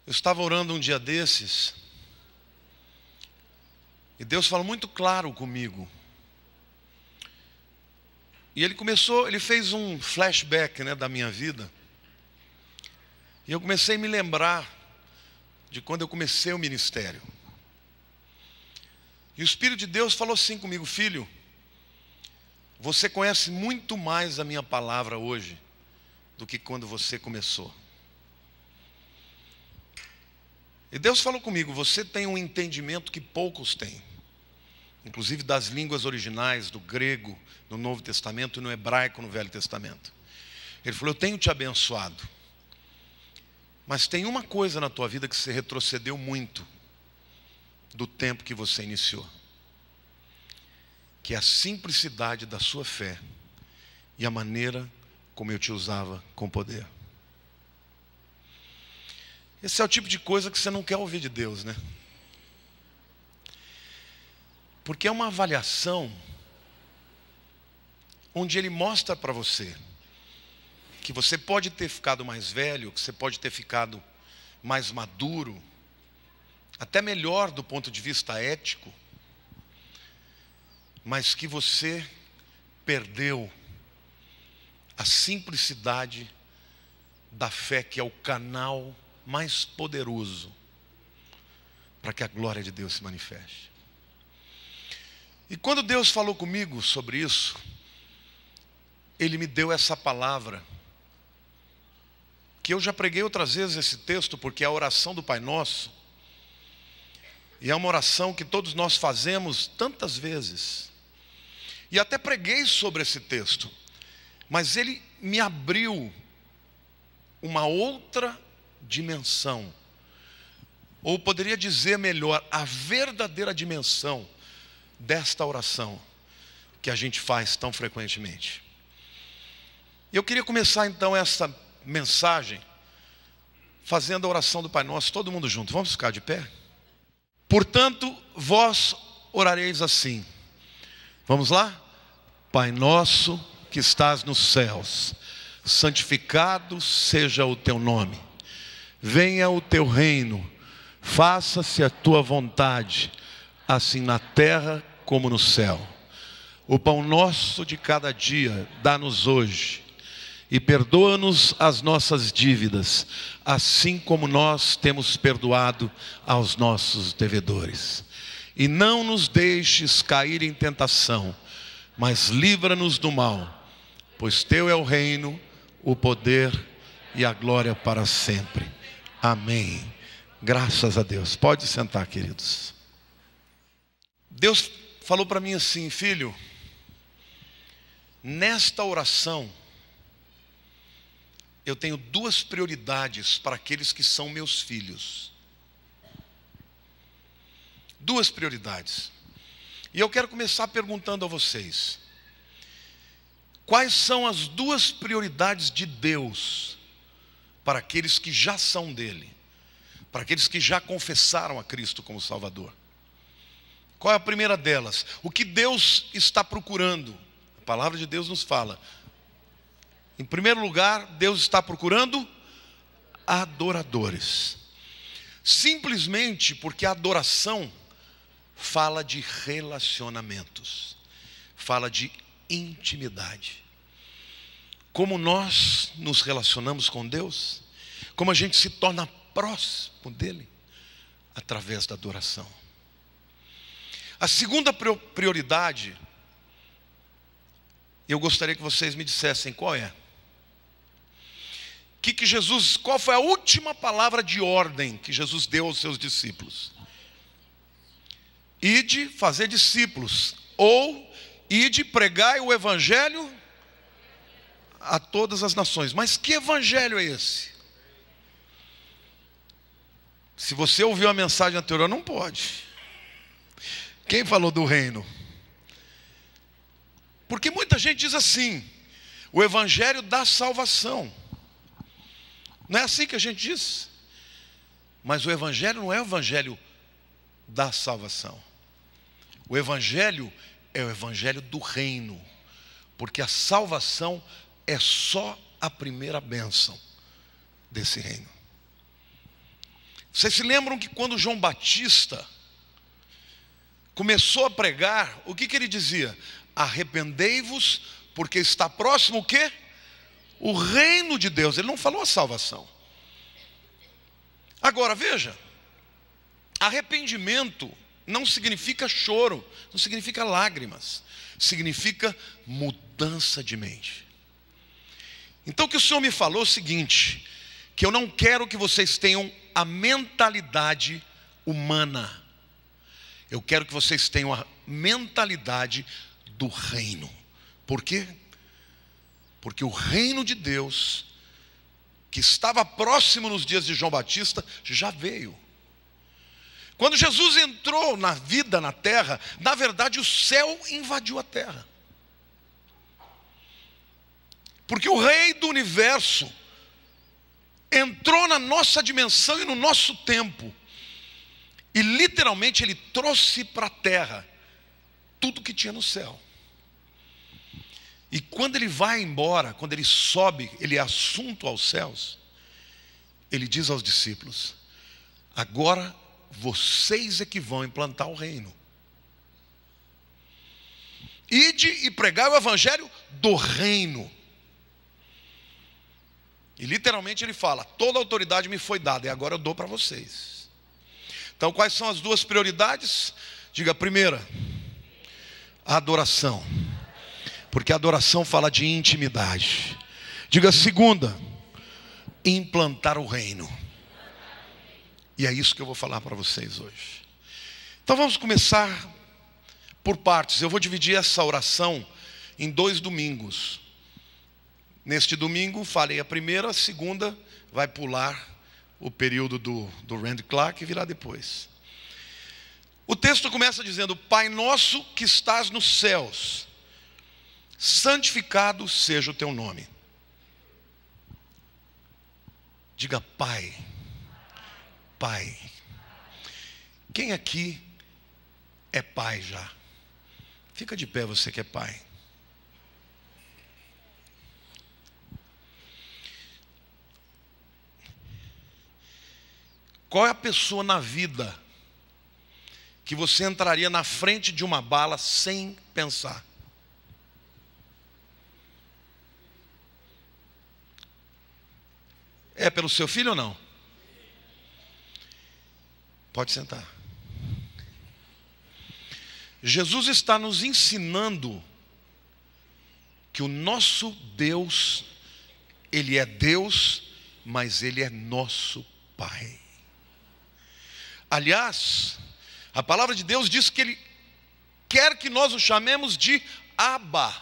Eu estava orando um dia desses e Deus falou muito claro comigo. E ele fez um flashback, da minha vida. E eu comecei a me lembrar de quando eu comecei o ministério. E o Espírito de Deus falou assim comigo: filho, você conhece muito mais a minha palavra hoje do que quando você começou. E Deus falou comigo: você tem um entendimento que poucos têm, inclusive das línguas originais, do grego, no Novo Testamento e no hebraico no Velho Testamento. Ele falou: eu tenho te abençoado, mas tem uma coisa na tua vida que você retrocedeu muito do tempo que você iniciou, que é a simplicidade da sua fé e a maneira como eu te usava com poder. Esse é o tipo de coisa que você não quer ouvir de Deus, né? Porque é uma avaliação onde Ele mostra para você que você pode ter ficado mais velho, que você pode ter ficado mais maduro, até melhor do ponto de vista ético, mas que você perdeu a simplicidade da fé, que é o canal mais poderoso para que a glória de Deus se manifeste. E quando Deus falou comigo sobre isso, Ele me deu essa palavra, que eu já preguei outras vezes esse texto, porque é a oração do Pai Nosso, e é uma oração que todos nós fazemos tantas vezes, e até preguei sobre esse texto, mas ele me abriu uma outra dimensão, ou poderia dizer melhor, a verdadeira dimensão desta oração que a gente faz tão frequentemente. Eu queria começar então essa mensagem fazendo a oração do Pai Nosso, todo mundo junto. Vamos ficar de pé? Portanto, vós orareis assim. Vamos lá? Pai nosso que estás nos céus, santificado seja o teu nome. Venha o teu reino, faça-se a tua vontade, assim na terra como no céu. O pão nosso de cada dia dá-nos hoje, e perdoa-nos as nossas dívidas, assim como nós temos perdoado aos nossos devedores. E não nos deixes cair em tentação, mas livra-nos do mal, pois teu é o reino, o poder e a glória para sempre. Amém. Graças a Deus. Pode sentar, queridos. Deus falou para mim assim: filho, nesta oração eu tenho duas prioridades para aqueles que são meus filhos. Duas prioridades. E eu quero começar perguntando a vocês: quais são as duas prioridades de Deus para aqueles que já são dele, para aqueles que já confessaram a Cristo como Salvador? Qual é a primeira delas? O que Deus está procurando? A palavra de Deus nos fala: em primeiro lugar, Deus está procurando adoradores. Simplesmente porque a adoração fala de relacionamentos, fala de intimidade. Como nós nos relacionamos com Deus, como a gente se torna próximo dele, através da adoração. A segunda prioridade, eu gostaria que vocês me dissessem qual é. Qual foi a última palavra de ordem que Jesus deu aos seus discípulos? Ide fazer discípulos, ou ide pregai o evangelho a todas as nações. Mas que evangelho é esse? Se você ouviu a mensagem anterior, não pode. Quem falou do reino? Porque muita gente diz assim: o evangelho da salvação. Não é assim que a gente diz? Mas o evangelho não é o evangelho da salvação. O evangelho é o evangelho do reino, porque a salvação é só a primeira bênção desse reino. Vocês se lembram que quando João Batista começou a pregar, o que ele dizia? Arrependei-vos, porque está próximo o quê? O reino de Deus. Ele não falou a salvação. Agora veja, arrependimento não significa choro, não significa lágrimas, significa mudança de mente. Então o que o Senhor me falou é o seguinte, que eu não quero que vocês tenham a mentalidade humana, eu quero que vocês tenham a mentalidade do reino. Por quê? Porque o reino de Deus, que estava próximo nos dias de João Batista, já veio. Quando Jesus entrou na vida, na terra, na verdade o céu invadiu a terra. Porque o Rei do Universo entrou na nossa dimensão e no nosso tempo. E literalmente ele trouxe para a terra tudo que tinha no céu. E quando ele vai embora, quando ele sobe, ele é assunto aos céus, ele diz aos discípulos: agora vocês é que vão implantar o reino. Ide e pregai o evangelho do reino. E literalmente ele fala: toda a autoridade me foi dada e agora eu dou para vocês. Então quais são as duas prioridades? Diga: a primeira, a adoração, porque a adoração fala de intimidade. Diga: a segunda, implantar o reino. E é isso que eu vou falar para vocês hoje. Então vamos começar por partes. Eu vou dividir essa oração em 2 domingos. Neste domingo falei a primeira, a segunda vai pular o período do Randy Clark e virá depois. O texto começa dizendo: Pai nosso que estás nos céus, santificado seja o teu nome. Diga: Pai. Pai. Quem aqui é pai já? Fica de pé você que é pai. Qual é a pessoa na vida que você entraria na frente de uma bala sem pensar? É pelo seu filho ou não? Pode sentar. Jesus está nos ensinando que o nosso Deus, Ele é Deus, mas Ele é nosso Pai. Aliás, a palavra de Deus diz que Ele quer que nós o chamemos de Abba.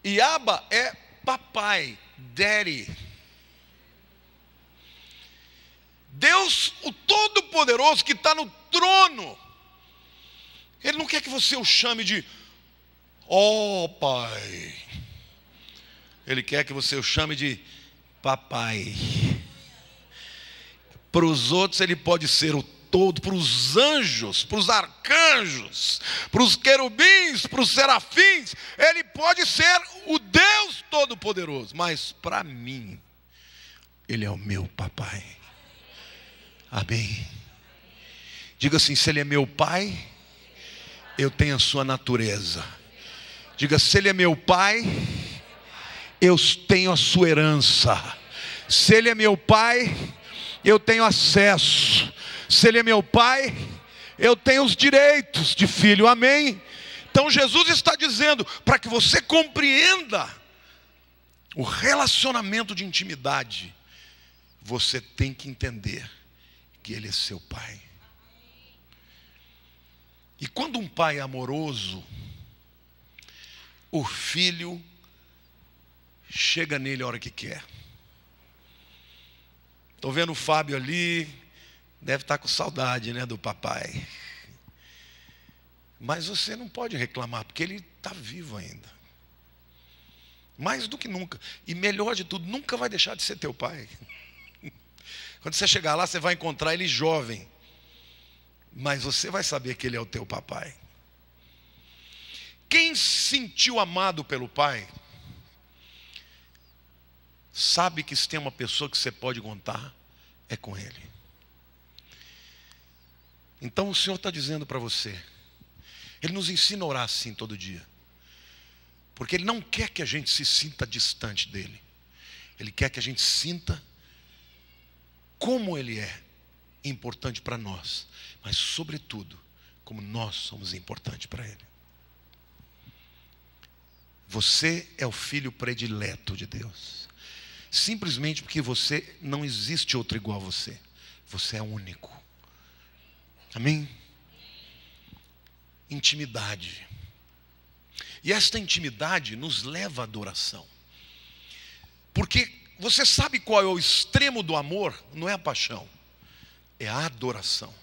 E Abba é papai, daddy. Deus, o Todo-Poderoso que está no trono, Ele não quer que você o chame de ó Pai. Ele quer que você o chame de papai. Para os outros Ele pode ser o todo, para os anjos, para os arcanjos, para os querubins, para os serafins, Ele pode ser o Deus Todo-Poderoso. Mas para mim, Ele é o meu papai. Amém. Diga assim: se Ele é meu pai, eu tenho a sua natureza. Diga: se Ele é meu pai, eu tenho a sua herança. Se Ele é meu pai, eu tenho acesso. Se Ele é meu pai, eu tenho os direitos de filho. Amém. Então Jesus está dizendo, para que você compreenda o relacionamento de intimidade, você tem que entender que Ele é seu pai. E quando um pai é amoroso, o filho chega nele a hora que quer. Estou vendo o Fábio ali, deve estar com saudade, né, do papai. Mas você não pode reclamar, porque ele está vivo ainda. Mais do que nunca. E melhor de tudo, nunca vai deixar de ser teu pai. Quando você chegar lá, você vai encontrar ele jovem. Mas você vai saber que ele é o teu papai. Quem se sentiu amado pelo pai, sabe que se tem uma pessoa que você pode contar, é com Ele. Então o Senhor está dizendo para você, Ele nos ensina a orar assim todo dia, porque Ele não quer que a gente se sinta distante dEle. Ele quer que a gente sinta como Ele é importante para nós, mas sobretudo, como nós somos importantes para Ele. Você é o filho predileto de Deus, simplesmente porque você não existe outro igual a você. Você é único. Amém? Intimidade. E esta intimidade nos leva à adoração. Porque você sabe qual é o extremo do amor? Não é a paixão, é a adoração.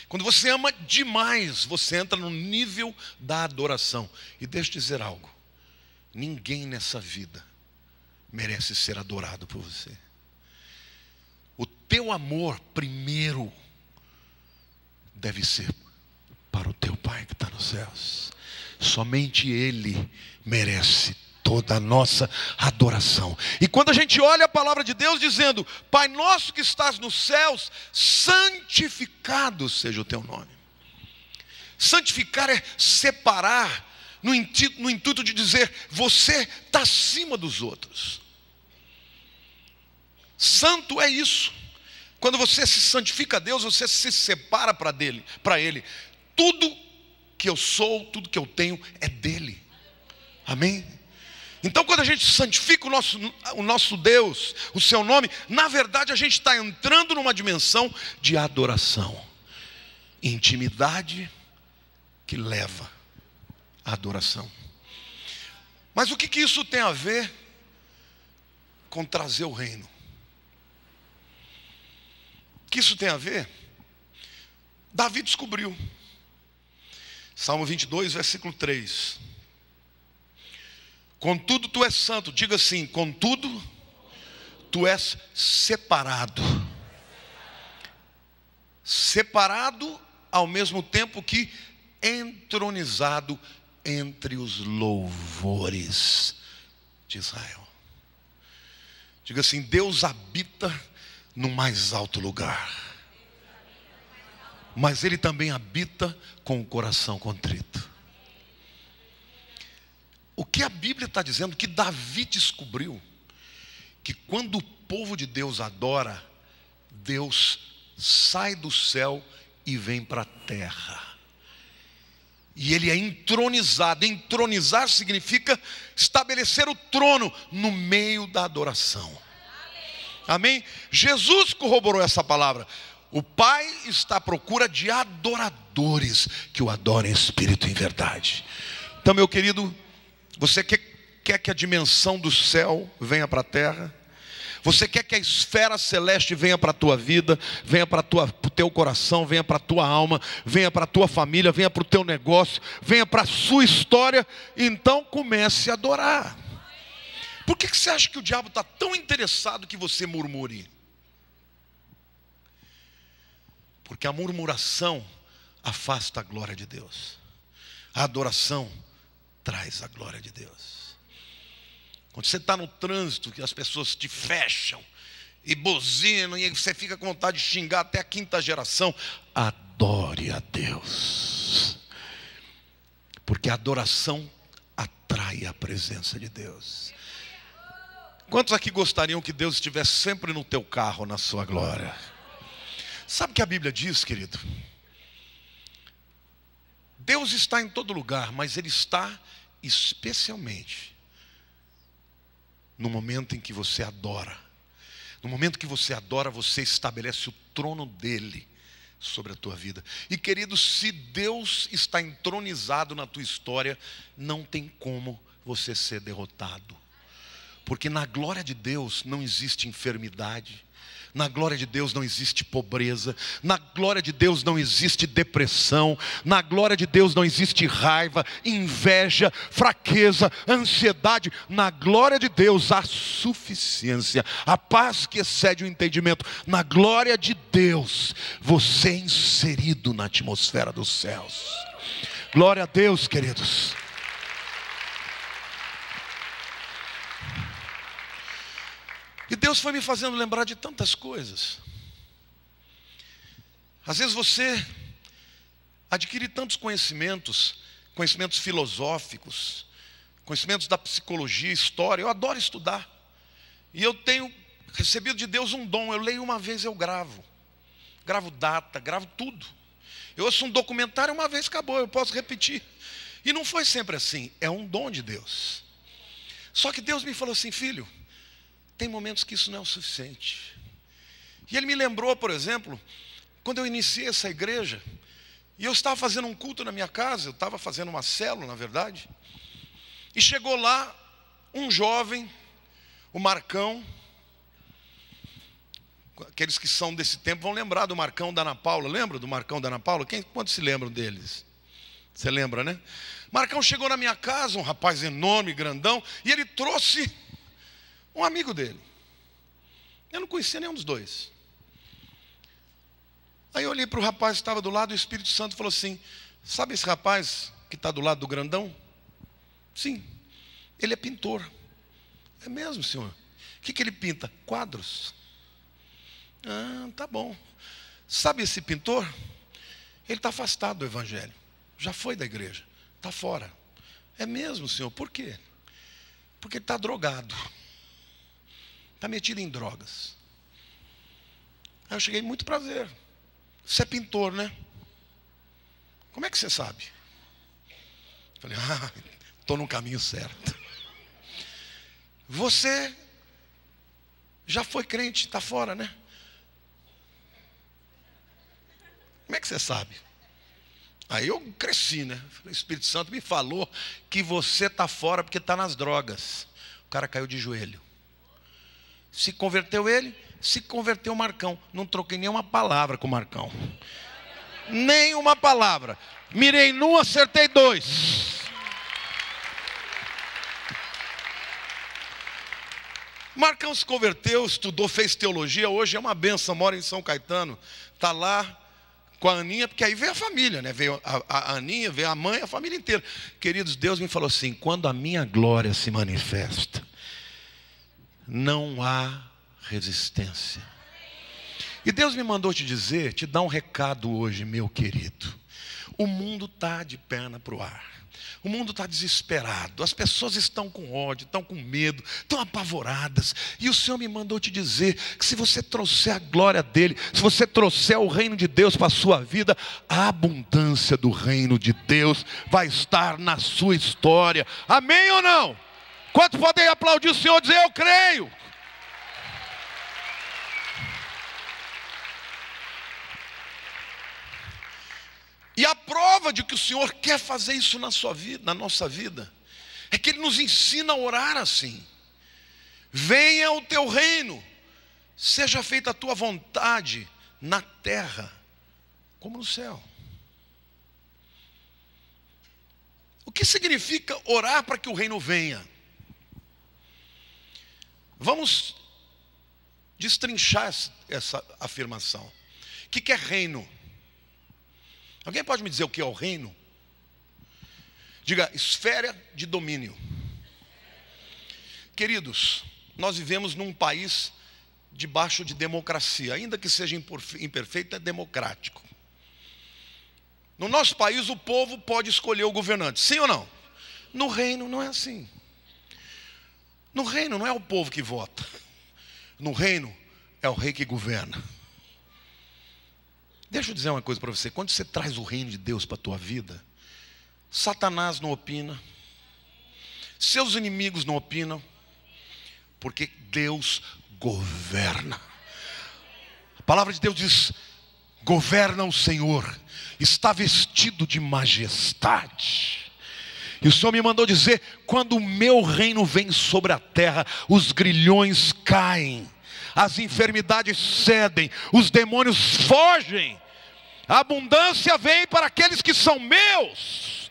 Quando você ama demais, você entra no nível da adoração. E deixa eu dizer algo: ninguém nessa vida merece ser adorado por você. O teu amor primeiro deve ser para o teu Pai que está nos céus. Somente Ele merece toda a nossa adoração. E quando a gente olha a palavra de Deus dizendo: Pai nosso que estás nos céus, santificado seja o teu nome. Santificar é separar, no intuito de dizer, você está acima dos outros. Santo é isso. Quando você se santifica a Deus, você se separa para Ele. Tudo que eu sou, tudo que eu tenho é dEle. Amém? Então quando a gente santifica o nosso Deus, o seu nome, na verdade a gente está entrando numa dimensão de adoração. Intimidade que leva à adoração. Mas o que isso tem a ver com trazer o reino? O que isso tem a ver? Davi descobriu. Salmo 22, versículo 3. Contudo tu és santo. Diga assim: contudo tu és separado. Separado ao mesmo tempo que entronizado entre os louvores de Israel. Diga assim: Deus habita no mais alto lugar, mas Ele também habita com o coração contrito. O que a Bíblia está dizendo, que Davi descobriu, que quando o povo de Deus adora, Deus sai do céu e vem para a terra. E Ele é entronizado. Entronizar significa estabelecer o trono no meio da adoração. Amém? Jesus corroborou essa palavra. O Pai está à procura de adoradores que o adorem em espírito e em verdade. Então, meu querido, você quer que a dimensão do céu venha para a terra? Você quer que a esfera celeste venha para a tua vida, venha para o teu coração, venha para a tua alma, venha para a tua família, venha para o teu negócio, venha para a sua história? Então comece a adorar. Por que você acha que o diabo está tão interessado que você murmure? Porque a murmuração afasta a glória de Deus. A adoração traz a glória de Deus. Quando você está no trânsito, que as pessoas te fecham e buzinam, e você fica com vontade de xingar até a quinta geração, adore a Deus. Porque a adoração atrai a presença de Deus. Quantos aqui gostariam que Deus estivesse sempre no teu carro, na sua glória? Sabe o que a Bíblia diz, querido? Deus está em todo lugar, mas Ele está especialmente no momento em que você adora. No momento que você adora, você estabelece o trono dEle sobre a tua vida. E querido, se Deus está entronizado na tua história, não tem como você ser derrotado. Porque na glória de Deus não existe enfermidade, na glória de Deus não existe pobreza, na glória de Deus não existe depressão, na glória de Deus não existe raiva, inveja, fraqueza, ansiedade. Na glória de Deus há suficiência, a paz que excede o entendimento. Na glória de Deus você é inserido na atmosfera dos céus. Glória a Deus, queridos. E Deus foi me fazendo lembrar de tantas coisas. Às vezes você adquire tantos conhecimentos, conhecimentos filosóficos, conhecimentos da psicologia, história. Eu adoro estudar. E eu tenho recebido de Deus um dom. Eu leio uma vez, eu gravo. Gravo data, gravo tudo. Eu ouço um documentário, uma vez acabou, eu posso repetir. E não foi sempre assim, é um dom de Deus. Só que Deus me falou assim: filho, tem momentos que isso não é o suficiente. E Ele me lembrou, por exemplo, quando eu iniciei essa igreja, e eu estava fazendo um culto na minha casa, eu estava fazendo uma célula, na verdade, e chegou lá um jovem, o Marcão. Aqueles que são desse tempo vão lembrar do Marcão da Ana Paula. Lembra do Marcão da Ana Paula? Quantos se lembram deles? Você lembra, né? Marcão chegou na minha casa, um rapaz enorme, grandão, e ele trouxe um amigo dele. Eu não conhecia nenhum dos dois. Aí eu olhei para o rapaz que estava do lado, e o Espírito Santo falou assim: sabe esse rapaz que está do lado do grandão? Sim, ele é pintor. É mesmo, senhor? O que ele pinta? Quadros. Ah, tá bom. Sabe esse pintor? Ele está afastado do evangelho. Já foi da igreja. Está fora. É mesmo, senhor? Por quê? Porque ele está drogado. Está metido em drogas. Aí eu cheguei: muito prazer. Você é pintor, né? Como é que você sabe? Falei: estou no caminho certo. Você já foi crente, está fora, né? Como é que você sabe? Aí eu cresci, né? O Espírito Santo me falou que você está fora porque está nas drogas. O cara caiu de joelho. Se converteu ele, se converteu o Marcão. Não troquei nenhuma palavra com o Marcão. Nenhuma palavra. Mirei num, acertei dois. Marcão se converteu, estudou, fez teologia. Hoje é uma benção, mora em São Caetano. Está lá com a Aninha, porque aí veio a família, né? Veio a Aninha, veio a mãe, a família inteira. Queridos, Deus me falou assim: quando a minha glória se manifesta, não há resistência. E Deus me mandou te dizer, te dar um recado hoje, meu querido. O mundo está de perna para o ar. O mundo está desesperado, as pessoas estão com ódio, estão com medo, estão apavoradas. E o Senhor me mandou te dizer que se você trouxer a glória dEle, se você trouxer o reino de Deus para a sua vida, a abundância do reino de Deus vai estar na sua história. Amém ou não? Quantos podem aplaudir o Senhor e dizer: eu creio? E a prova de que o Senhor quer fazer isso na sua vida, na nossa vida, é que Ele nos ensina a orar assim: venha o teu reino, seja feita a tua vontade na terra como no céu. O que significa orar para que o reino venha? Vamos destrinchar essa afirmação. O que é reino? Alguém pode me dizer o que é o reino? Diga: esfera de domínio. Queridos, nós vivemos num país debaixo de democracia, ainda que seja imperfeito, é democrático. No nosso país o povo pode escolher o governante, sim ou não? No reino não é assim. No reino não é o povo que vota. No reino é o rei que governa. Deixa eu dizer uma coisa para você: quando você traz o reino de Deus para a tua vida, Satanás não opina, seus inimigos não opinam, porque Deus governa. A palavra de Deus diz: governa o Senhor, está vestido de majestade. E o Senhor me mandou dizer: quando o meu reino vem sobre a terra, os grilhões caem, as enfermidades cedem, os demônios fogem, a abundância vem para aqueles que são meus.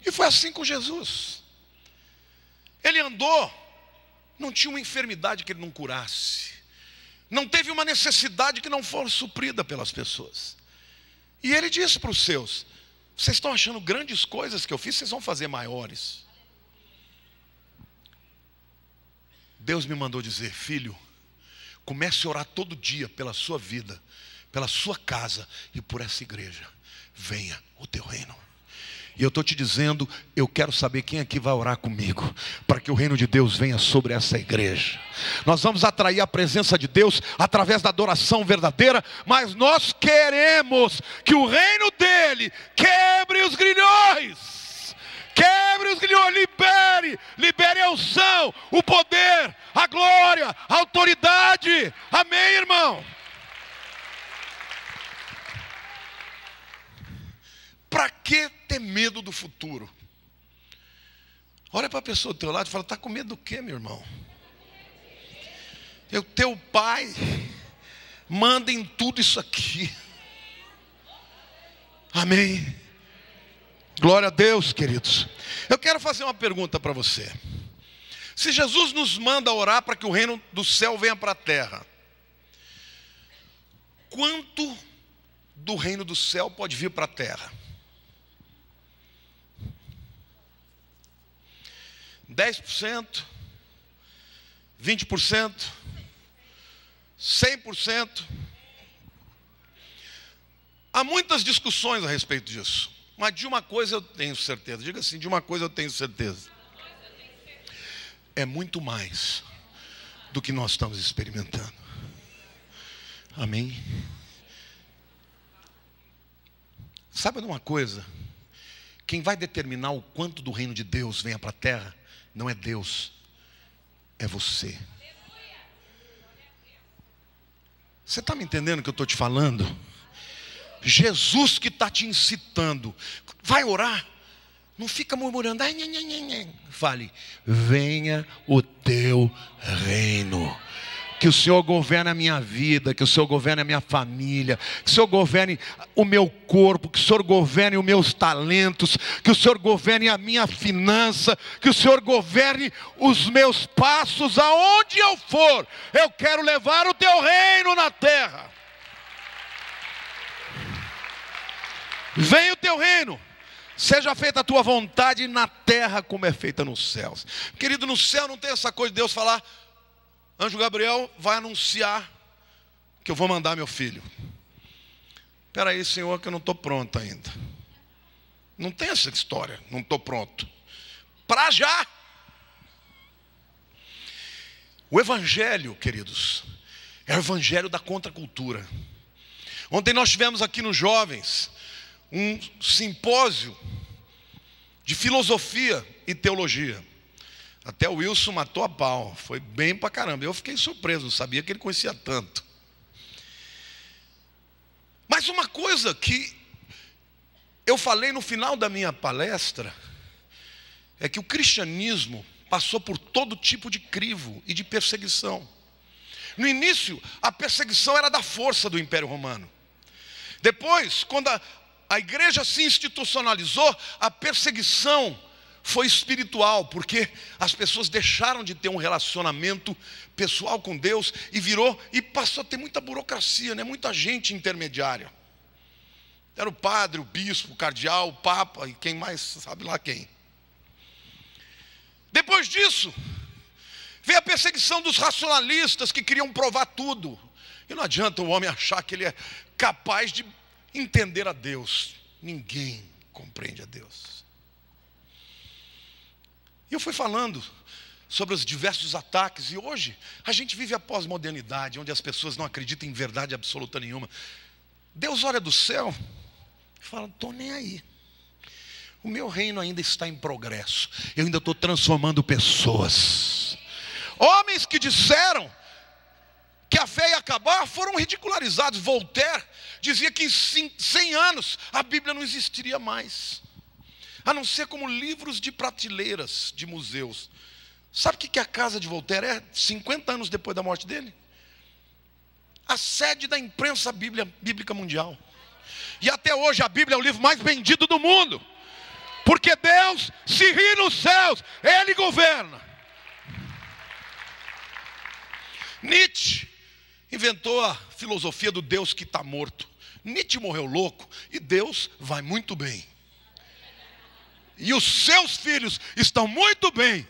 E foi assim com Jesus. Ele andou, não tinha uma enfermidade que ele não curasse, não teve uma necessidade que não fosse suprida pelas pessoas. E ele disse para os seus: vocês estão achando grandes coisas que eu fiz, vocês vão fazer maiores. Deus me mandou dizer: filho, comece a orar todo dia pela sua vida, pela sua casa e por essa igreja. Venha o teu reino. E eu estou te dizendo, eu quero saber quem aqui vai orar comigo, para que o reino de Deus venha sobre essa igreja. Nós vamos atrair a presença de Deus através da adoração verdadeira, mas nós queremos que o reino dele quebre os grilhões. Quebre os grilhões, libere a unção, o poder, a glória, a autoridade. Amém, irmão? Para que ter medo do futuro? Olha para a pessoa do teu lado e fala: está com medo do quê, meu irmão? O teu pai manda em tudo isso aqui. Amém? Glória a Deus, queridos. Eu quero fazer uma pergunta para você. Se Jesus nos manda orar para que o reino do céu venha para a terra, quanto do reino do céu pode vir para a terra? 10%, 20%, 100%. Há muitas discussões a respeito disso, mas de uma coisa eu tenho certeza. Diga assim: de uma coisa eu tenho certeza. É muito mais do que nós estamos experimentando. Amém? Sabe de uma coisa? Quem vai determinar o quanto do reino de Deus venha para a terra não é Deus, é você. Você está me entendendo o que eu estou te falando? Jesus que está te incitando. Vai orar. Não fica murmurando. Ai, nha, nha, nha, nha. Fale: venha o teu reino. Que o Senhor governe a minha vida, que o Senhor governe a minha família, que o Senhor governe o meu corpo, que o Senhor governe os meus talentos, que o Senhor governe a minha finança, que o Senhor governe os meus passos aonde eu for. Eu quero levar o teu reino na terra. Venha o teu reino. Seja feita a tua vontade na terra como é feita nos céus. Querido, no céu não tem essa coisa de Deus falar: anjo Gabriel vai anunciar que eu vou mandar meu filho. Espera aí, Senhor, que eu não estou pronto ainda. Não tem essa história, não estou pronto. Para já. O evangelho, queridos, é o evangelho da contracultura. Ontem nós tivemos aqui nos jovens um simpósio de filosofia e teologia. Até o Wilson matou a pau, foi bem pra caramba. Eu fiquei surpreso, não sabia que ele conhecia tanto. Mas uma coisa que eu falei no final da minha palestra é que o cristianismo passou por todo tipo de crivo e de perseguição. No início, a perseguição era da força do Império Romano. Depois, quando a igreja se institucionalizou, a perseguição foi espiritual, porque as pessoas deixaram de ter um relacionamento pessoal com Deus e passou a ter muita burocracia, né? Muita gente intermediária. Era o padre, o bispo, o cardeal, o papa e quem mais sabe lá quem. Depois disso, veio a perseguição dos racionalistas que queriam provar tudo. E não adianta o homem achar que ele é capaz de entender a Deus. Ninguém compreende a Deus. E eu fui falando sobre os diversos ataques. E hoje a gente vive a pós-modernidade, onde as pessoas não acreditam em verdade absoluta nenhuma. Deus olha do céu e fala: estou nem aí. O meu reino ainda está em progresso. Eu ainda estou transformando pessoas. Homens que disseram que a fé ia acabar foram ridicularizados. Voltaire dizia que em 100 anos a Bíblia não existiria mais, a não ser como livros de prateleiras de museus. Sabe o que a casa de Voltaire é 50 anos depois da morte dele? A sede da imprensa bíblica mundial. E até hoje a Bíblia é o livro mais vendido do mundo, porque Deus se ri nos céus, Ele governa. Nietzsche inventou a filosofia do Deus que está morto. Nietzsche morreu louco e Deus vai muito bem. E os seus filhos estão muito bem.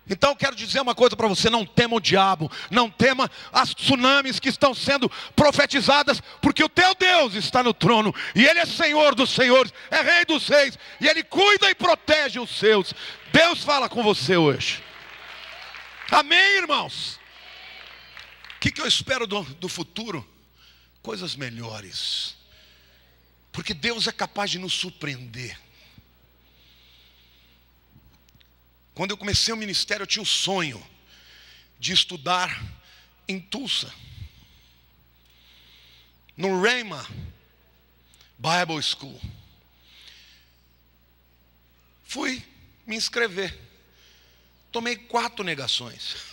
Então eu quero dizer uma coisa para você: não tema o diabo, não tema as tsunamis que estão sendo profetizadas, porque o teu Deus está no trono, e Ele é Senhor dos senhores, é Rei dos reis, e Ele cuida e protege os seus. Deus fala com você hoje. Amém, irmãos? O que eu espero do futuro? Coisas melhores, porque Deus é capaz de nos surpreender. Quando eu comecei o ministério, eu tinha um sonho de estudar em Tulsa, no Rhema Bible School. Fui me inscrever, tomei 4 negações.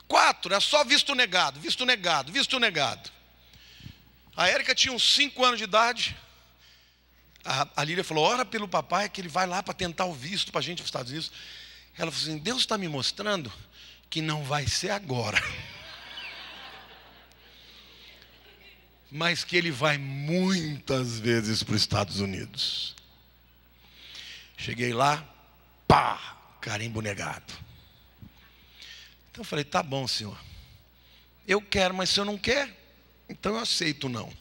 4, é só visto negado, visto negado, visto negado. A Érica tinha uns 5 anos de idade. A Lília falou: ora pelo papai, que ele vai lá para tentar o visto para a gente nos Estados Unidos. Ela falou assim: Deus está me mostrando que não vai ser agora, mas que ele vai muitas vezes para os Estados Unidos. Cheguei lá, pá, carimbo negado. Então eu falei: tá bom, Senhor, eu quero, mas se eu não quer, então eu aceito não.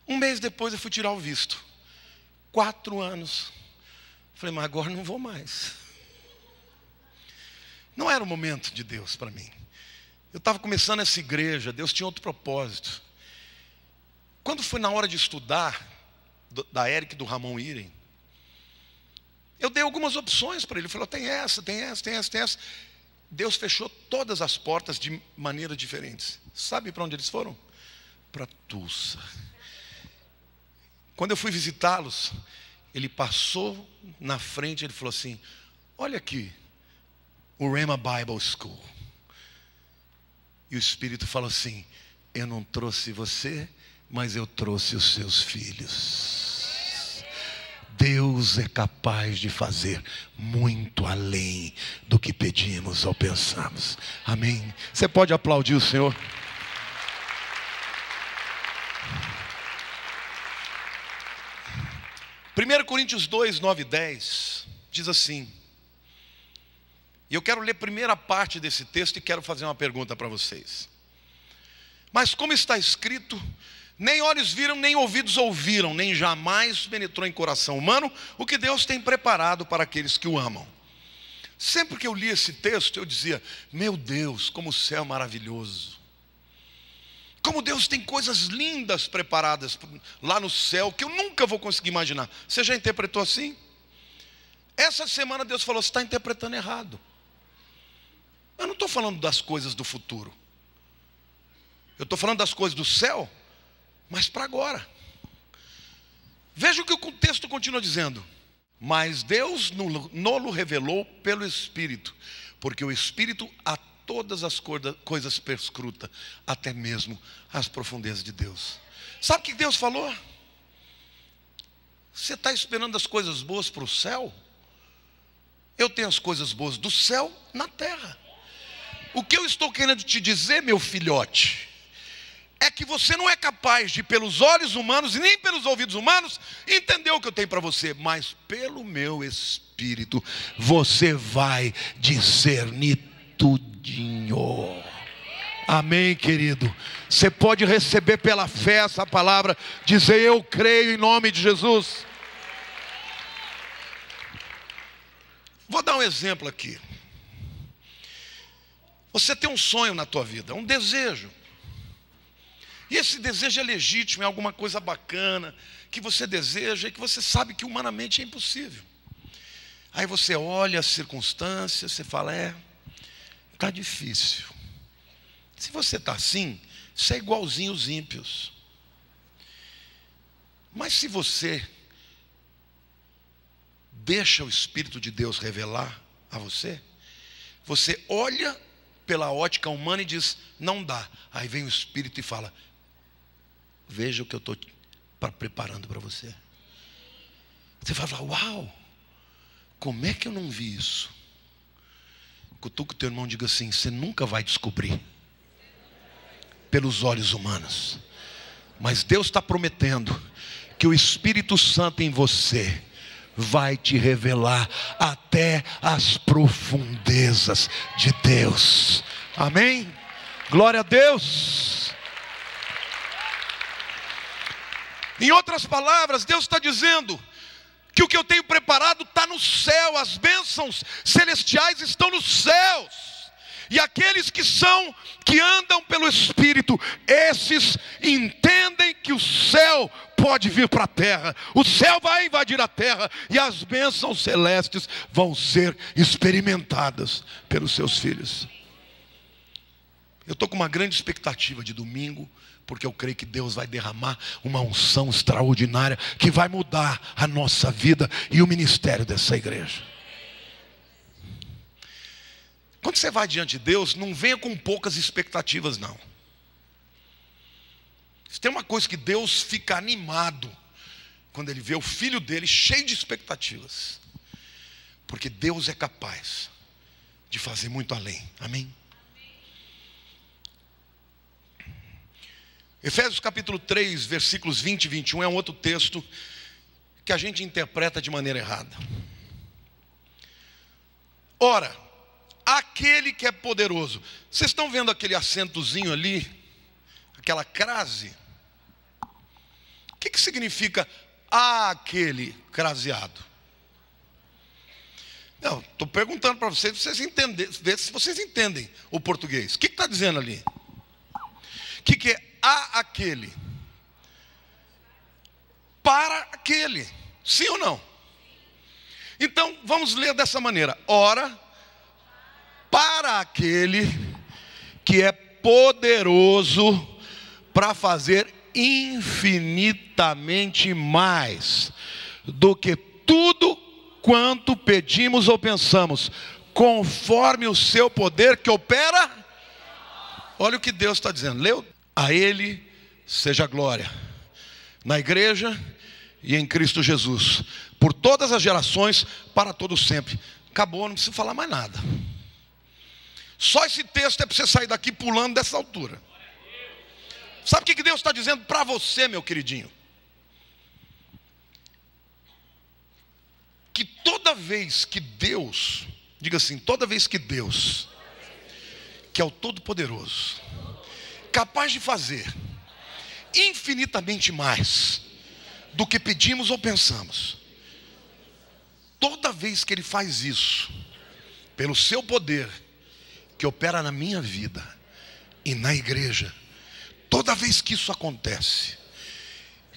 Um mês depois eu fui tirar o visto. 4 anos. Falei: mas agora não vou mais. Não era o momento de Deus para mim. Eu estava começando essa igreja, Deus tinha outro propósito. Quando foi na hora de estudar, da Érica e do Ramon irem, eu dei algumas opções para ele. Ele falou: tem essa, tem essa, tem essa, tem essa. Deus fechou todas as portas de maneiras diferentes. Sabe para onde eles foram? Para Tulsa. Quando eu fui visitá-los, ele passou na frente, ele falou assim: olha aqui, o Rhema Bible School. E o Espírito falou assim: eu não trouxe você, mas eu trouxe os seus filhos. Deus é capaz de fazer muito além do que pedimos ou pensamos. Amém? Você pode aplaudir o Senhor? 1 Coríntios 2, 9 e 10 diz assim, e eu quero ler a primeira parte desse texto e quero fazer uma pergunta para vocês. Mas como está escrito: nem olhos viram, nem ouvidos ouviram, nem jamais penetrou em coração humano o que Deus tem preparado para aqueles que o amam. Sempre que eu li esse texto, eu dizia: meu Deus, como o céu é maravilhoso. Como Deus tem coisas lindas preparadas lá no céu, que eu nunca vou conseguir imaginar. Você já interpretou assim? Essa semana Deus falou: você está interpretando errado. Eu não estou falando das coisas do futuro. Eu estou falando das coisas do céu, mas para agora. Veja o que o texto continua dizendo: mas Deus nolo revelou pelo Espírito, porque o Espírito a todas as coisas perscruta, até mesmo as profundezas de Deus. Sabe o que Deus falou? Você está esperando as coisas boas para o céu? Eu tenho as coisas boas do céu na terra. O que eu estou querendo te dizer, meu filhote, é que você não é capaz de, pelos olhos humanos e nem pelos ouvidos humanos, entender o que eu tenho para você, mas pelo meu Espírito você vai discernir tudinho. Amém, querido? Você pode receber pela fé essa palavra, dizer: eu creio em nome de Jesus. Vou dar um exemplo aqui. Você tem um sonho na tua vida, um desejo. E esse desejo é legítimo, é alguma coisa bacana que você deseja e que você sabe que humanamente é impossível. Aí você olha as circunstâncias, você fala: está difícil. Se você está assim, você é igualzinho os ímpios. Mas se você deixa o Espírito de Deus revelar a você, você olha pela ótica humana e diz: não dá. Aí vem o Espírito e fala: veja o que eu estou preparando para você. Você vai falar: uau, como é que eu não vi isso? Cutuca o teu irmão e diga assim: você nunca vai descobrir pelos olhos humanos, mas Deus está prometendo que o Espírito Santo em você vai te revelar até as profundezas de Deus. Amém? Glória a Deus. Em outras palavras, Deus está dizendo que o que eu tenho preparado está no céu. As bênçãos celestiais estão nos céus. E aqueles que andam pelo Espírito, esses entendem que o céu pode vir para a terra. O céu vai invadir a terra e as bênçãos celestes vão ser experimentadas pelos seus filhos. Eu estou com uma grande expectativa de domingo, porque eu creio que Deus vai derramar uma unção extraordinária que vai mudar a nossa vida e o ministério dessa igreja. Quando você vai diante de Deus, não venha com poucas expectativas, não. Se tem uma coisa que Deus fica animado quando Ele vê o filho dele cheio de expectativas, porque Deus é capaz de fazer muito além. Amém? Efésios capítulo 3, versículos 20 e 21 é um outro texto que a gente interpreta de maneira errada. Ora, aquele que é poderoso. Vocês estão vendo aquele acentozinho ali? Aquela crase? O que significa aquele craseado? Não, estou perguntando para vocês, ver se vocês entendem o português. O que está dizendo ali? O que é aquele? Para aquele. Sim ou não? Então, vamos ler dessa maneira. Ora, para aquele que é poderoso para fazer infinitamente mais do que tudo quanto pedimos ou pensamos, conforme o seu poder que opera. Olha o que Deus está dizendo. Leu? A Ele seja glória na igreja e em Cristo Jesus, por todas as gerações, para todo sempre. Acabou, não precisa falar mais nada. Só esse texto é para você sair daqui pulando dessa altura. Sabe o que Deus está dizendo para você, meu queridinho? Que toda vez que Deus, diga assim, toda vez que Deus, que é o Todo-Poderoso, capaz de fazer infinitamente mais do que pedimos ou pensamos, toda vez que Ele faz isso, pelo seu poder, que opera na minha vida e na igreja, toda vez que isso acontece,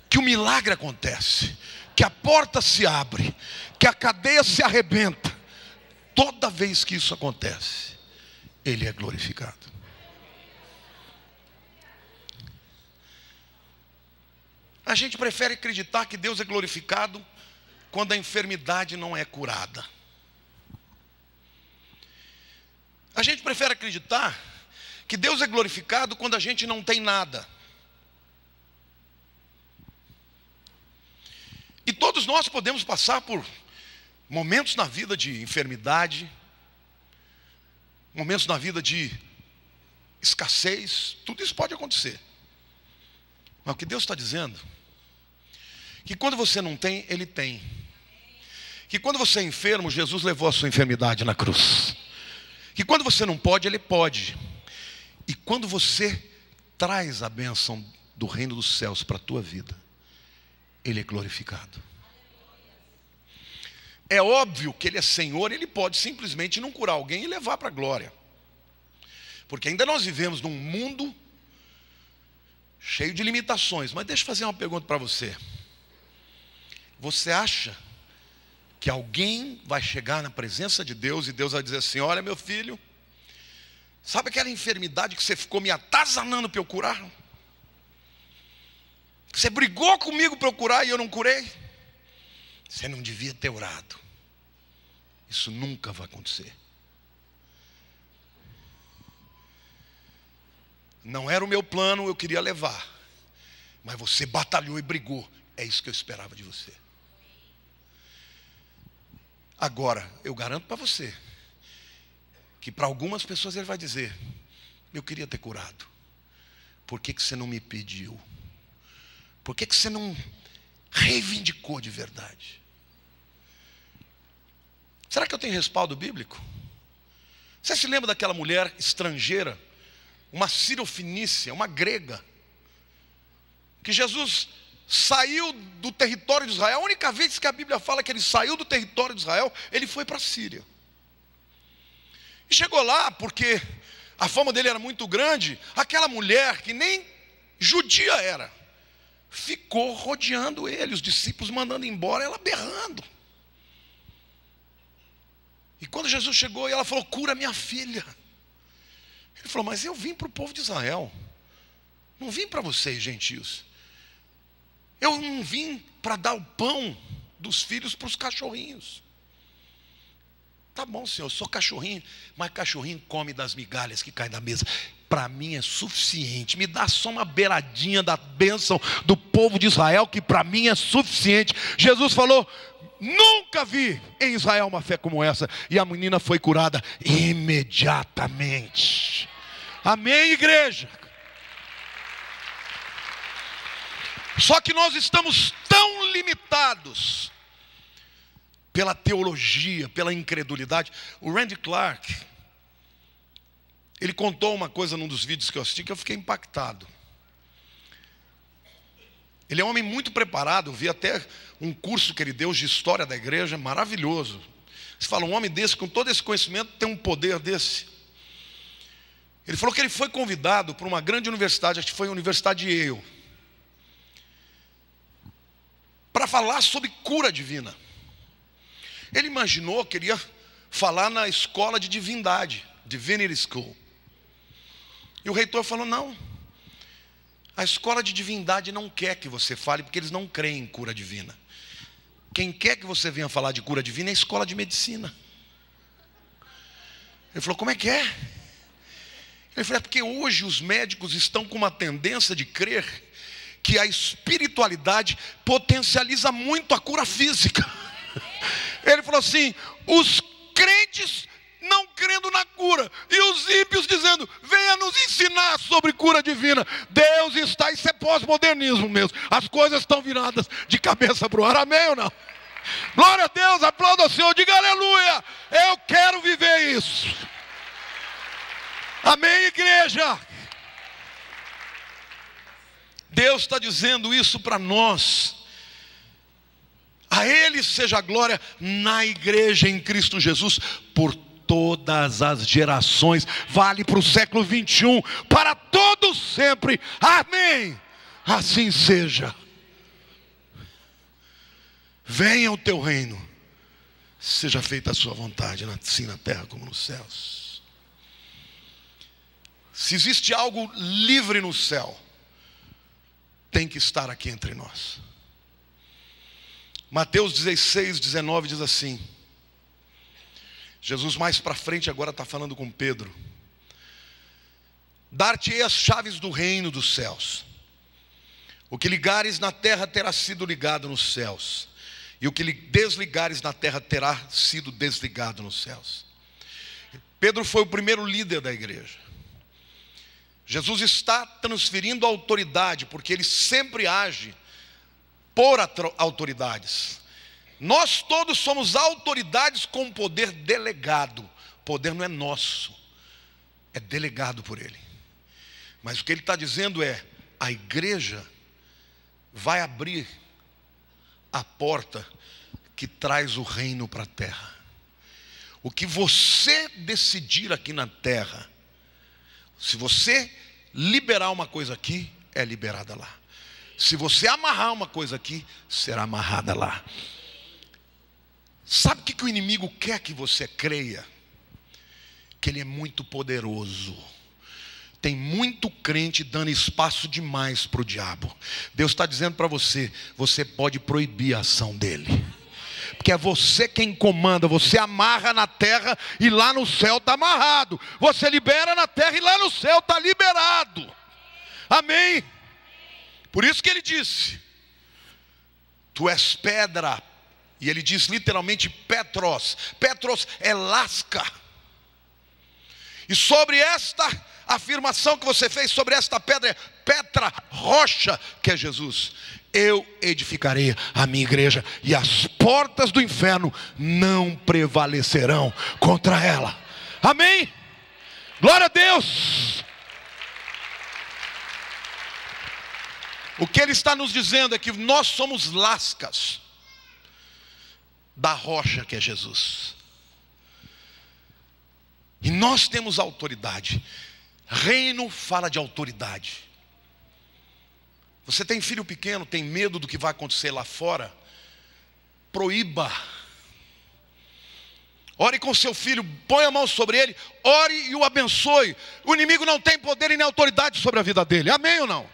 que o milagre acontece, que a porta se abre, que a cadeia se arrebenta, toda vez que isso acontece, Ele é glorificado. A gente prefere acreditar que Deus é glorificado quando a enfermidade não é curada. A gente prefere acreditar que Deus é glorificado quando a gente não tem nada. E todos nós podemos passar por momentos na vida de enfermidade, momentos na vida de escassez, tudo isso pode acontecer. Mas o que Deus está dizendo, que quando você não tem, Ele tem. Que quando você é enfermo, Jesus levou a sua enfermidade na cruz. Que quando você não pode, Ele pode. E quando você traz a bênção do reino dos céus para a tua vida, Ele é glorificado. É óbvio que Ele é Senhor, Ele pode simplesmente não curar alguém e levar para a glória. Porque ainda nós vivemos num mundo cheio de limitações. Mas deixa eu fazer uma pergunta para você. Você acha que alguém vai chegar na presença de Deus e Deus vai dizer assim: olha, meu filho, sabe aquela enfermidade que você ficou me atazanando para eu curar? Você brigou comigo para eu curar e eu não curei? Você não devia ter orado. Isso nunca vai acontecer. Não era o meu plano, eu queria levar. Mas você batalhou e brigou. É isso que eu esperava de você. Agora, eu garanto para você que para algumas pessoas Ele vai dizer: eu queria ter curado. Por que você não me pediu? Por que você não reivindicou de verdade? Será que eu tenho respaldo bíblico? Você se lembra daquela mulher estrangeira, uma sírio-fenícia, uma grega, que Jesus saiu do território de Israel? A única vez que a Bíblia fala que ele saiu do território de Israel, ele foi para a Síria. E chegou lá, porque a fama dele era muito grande, aquela mulher, que nem judia era, ficou rodeando ele, os discípulos mandando embora, ela berrando. E quando Jesus chegou, ela falou: cura minha filha. Ele falou: mas eu vim para o povo de Israel, não vim para vocês, gentios. Eu não vim para dar o pão dos filhos para os cachorrinhos. Tá bom, Senhor, eu sou cachorrinho, mas cachorrinho come das migalhas que caem da mesa. Para mim é suficiente. Me dá só uma beiradinha da bênção do povo de Israel, que para mim é suficiente. Jesus falou: nunca vi em Israel uma fé como essa. E a menina foi curada imediatamente. Amém, igreja? Só que nós estamos tão limitados pela teologia, pela incredulidade. O Randy Clark, ele contou uma coisa num dos vídeos que eu assisti, que eu fiquei impactado. Ele é um homem muito preparado, eu vi até um curso que ele deu de história da igreja, maravilhoso. Você fala, um homem desse, com todo esse conhecimento, tem um poder desse. Ele falou que ele foi convidado por uma grande universidade, acho que foi a Universidade de Yale, para falar sobre cura divina. Ele imaginou que ele ia falar na escola de divindade, Divinity School. E o reitor falou: não, a escola de divindade não quer que você fale, porque eles não creem em cura divina. Quem quer que você venha falar de cura divina é a escola de medicina. Ele falou: como é que é? Ele falou: é porque hoje os médicos estão com uma tendência de crer que a espiritualidade potencializa muito a cura física. Ele falou assim: os crentes não crendo na cura, e os ímpios dizendo: venha nos ensinar sobre cura divina. Deus está, isso é pós-modernismo mesmo. As coisas estão viradas de cabeça para o ar. Amém ou não? Glória a Deus, aplauda ao Senhor, diga aleluia. Eu quero viver isso. Amém, igreja? Deus está dizendo isso para nós. A Ele seja a glória na igreja em Cristo Jesus por todas as gerações. Vale para o século 21, para todos sempre. Amém. Assim seja. Venha o teu reino, seja feita a sua vontade, assim na terra como nos céus. Se existe algo livre no céu, tem que estar aqui entre nós. Mateus 16, 19 diz assim. Jesus mais para frente agora está falando com Pedro: dar-te-ei as chaves do reino dos céus. O que ligares na terra terá sido ligado nos céus, e o que desligares na terra terá sido desligado nos céus. Pedro foi o primeiro líder da igreja. Jesus está transferindo a autoridade, porque ele sempre age por autoridades. Nós todos somos autoridades com poder delegado. O poder não é nosso, é delegado por ele. Mas o que ele está dizendo é: a igreja vai abrir a porta que traz o reino para a terra. O que você decidir aqui na terra, se você liberar uma coisa aqui, é liberada lá. Se você amarrar uma coisa aqui, será amarrada lá. Sabe o que o inimigo quer que você creia? Que ele é muito poderoso. Tem muito crente dando espaço demais para o diabo. Deus está dizendo para você: você pode proibir a ação dele, porque é você quem comanda. Você amarra na terra e lá no céu está amarrado. Você libera na terra e lá no céu está liberado. Amém? Por isso que ele disse: tu és pedra. E ele diz literalmente Petros. Petros é lasca. E sobre esta afirmação que você fez, sobre esta pedra, rocha, que é Jesus, eu edificarei a minha igreja, e as portas do inferno não prevalecerão contra ela. Amém? Glória a Deus. O que ele está nos dizendo é que nós somos lascas da rocha que é Jesus. E nós temos autoridade. Reino fala de autoridade. Você tem filho pequeno, tem medo do que vai acontecer lá fora? Proíba. Ore com seu filho, põe a mão sobre ele, ore e o abençoe. O inimigo não tem poder e nem autoridade sobre a vida dele. Amém ou não?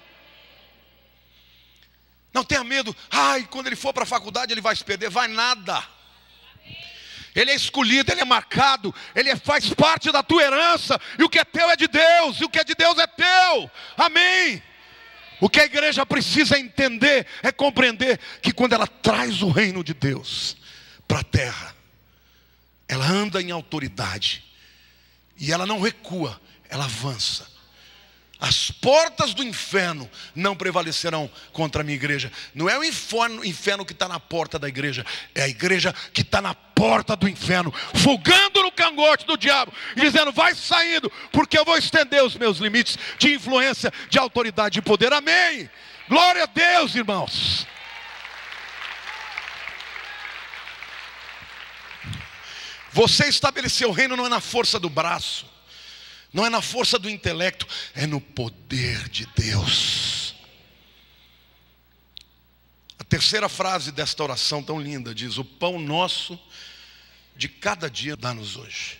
Não tenha medo. Ai, quando ele for para a faculdade ele vai se perder. Vai nada. Ele é escolhido, ele é marcado, ele faz parte da tua herança. E o que é teu é de Deus, e o que é de Deus é teu. Amém. O que a igreja precisa entender, é compreender que quando ela traz o reino de Deus para a terra, ela anda em autoridade. E ela não recua, ela avança. As portas do inferno não prevalecerão contra a minha igreja. Não é o inferno que está na porta da igreja, é a igreja que está na porta do inferno, folgando no cangote do diabo, e dizendo: vai saindo, porque eu vou estender os meus limites de influência, de autoridade e poder. Amém. Glória a Deus, irmãos. Você estabeleceu o reino não é na força do braço, não é na força do intelecto, é no poder de Deus. A terceira frase desta oração tão linda diz: o pão nosso de cada dia dá-nos hoje.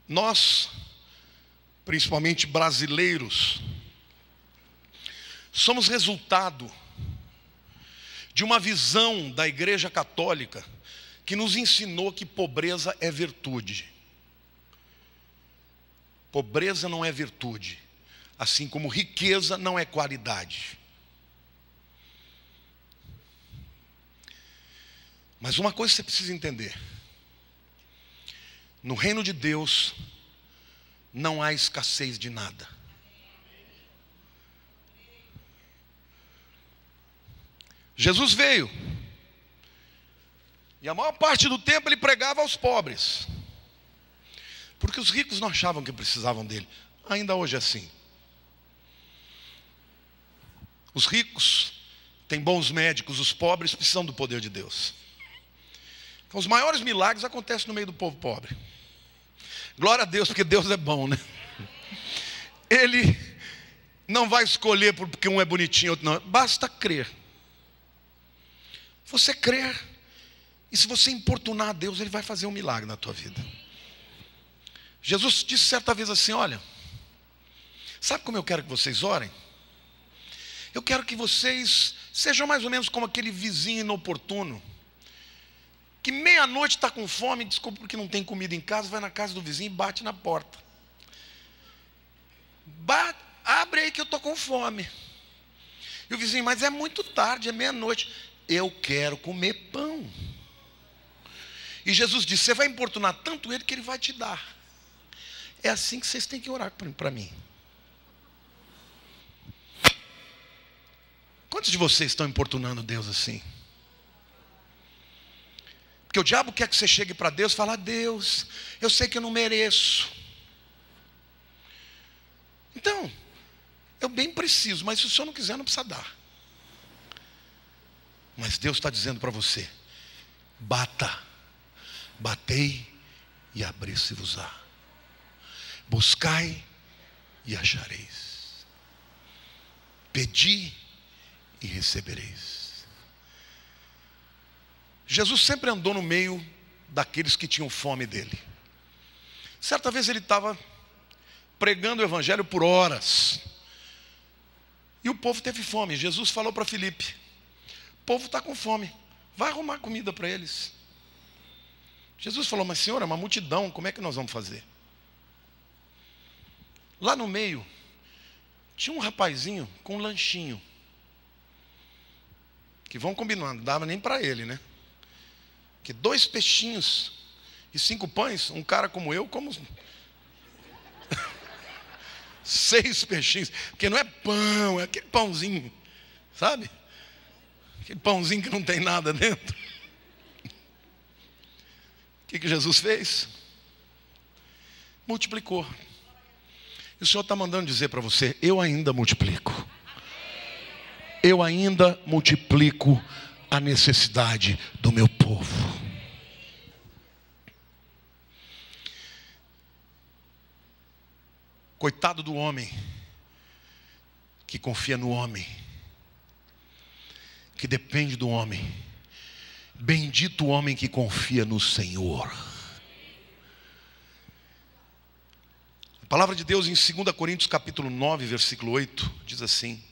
Nós, principalmente brasileiros, somos resultado de uma visão da Igreja Católica que nos ensinou que pobreza é virtude. Pobreza não é virtude, assim como riqueza não é qualidade. Mas uma coisa você precisa entender: no reino de Deus não há escassez de nada. Jesus veio, e a maior parte do tempo ele pregava aos pobres, porque os ricos não achavam que precisavam dele. Ainda hoje é assim. Os ricos têm bons médicos, os pobres precisam do poder de Deus. Então, os maiores milagres acontecem no meio do povo pobre. Glória a Deus, porque Deus é bom, né? Ele não vai escolher porque um é bonitinho, outro não. Basta crer. Você crer, e se você importunar a Deus, Ele vai fazer um milagre na tua vida. Jesus disse certa vez assim: olha, sabe como eu quero que vocês orem? Eu quero que vocês sejam mais ou menos como aquele vizinho inoportuno, que meia-noite está com fome, desculpa porque não tem comida em casa, vai na casa do vizinho e bate na porta. Abre aí que eu estou com fome. E o vizinho: mas é muito tarde, é meia-noite. Eu quero comer pão. E Jesus disse: você vai importunar tanto ele que ele vai te dar. É assim que vocês têm que orar para mim. Quantos de vocês estão importunando Deus assim? Porque o diabo quer que você chegue para Deus e fale: Deus, eu sei que eu não mereço. Então, eu bem preciso, mas se o Senhor não quiser, não precisa dar. Mas Deus está dizendo para você: bata, batei e abri-se-vos-á. Buscai e achareis. Pedi e recebereis. Jesus sempre andou no meio daqueles que tinham fome dele. Certa vez ele estava pregando o evangelho por horas, e o povo teve fome. Jesus falou para Filipe: o povo está com fome, vai arrumar comida para eles. Jesus falou: mas Senhor, é uma multidão, como é que nós vamos fazer? Lá no meio tinha um rapazinho com um lanchinho, que vão combinando, não dava nem para ele, né? Que 2 peixinhos e 5 pães, um cara como eu, como 6 peixinhos, porque não é pão, é aquele pãozinho, sabe? Aquele pãozinho que não tem nada dentro. O que Jesus fez? Multiplicou. E o Senhor está mandando dizer para você: eu ainda multiplico. Eu ainda multiplico a necessidade do meu povo. Coitado do homem que confia no homem, que depende do homem. Bendito o homem que confia no Senhor. A palavra de Deus em 2 Coríntios capítulo 9, versículo 8, diz assim: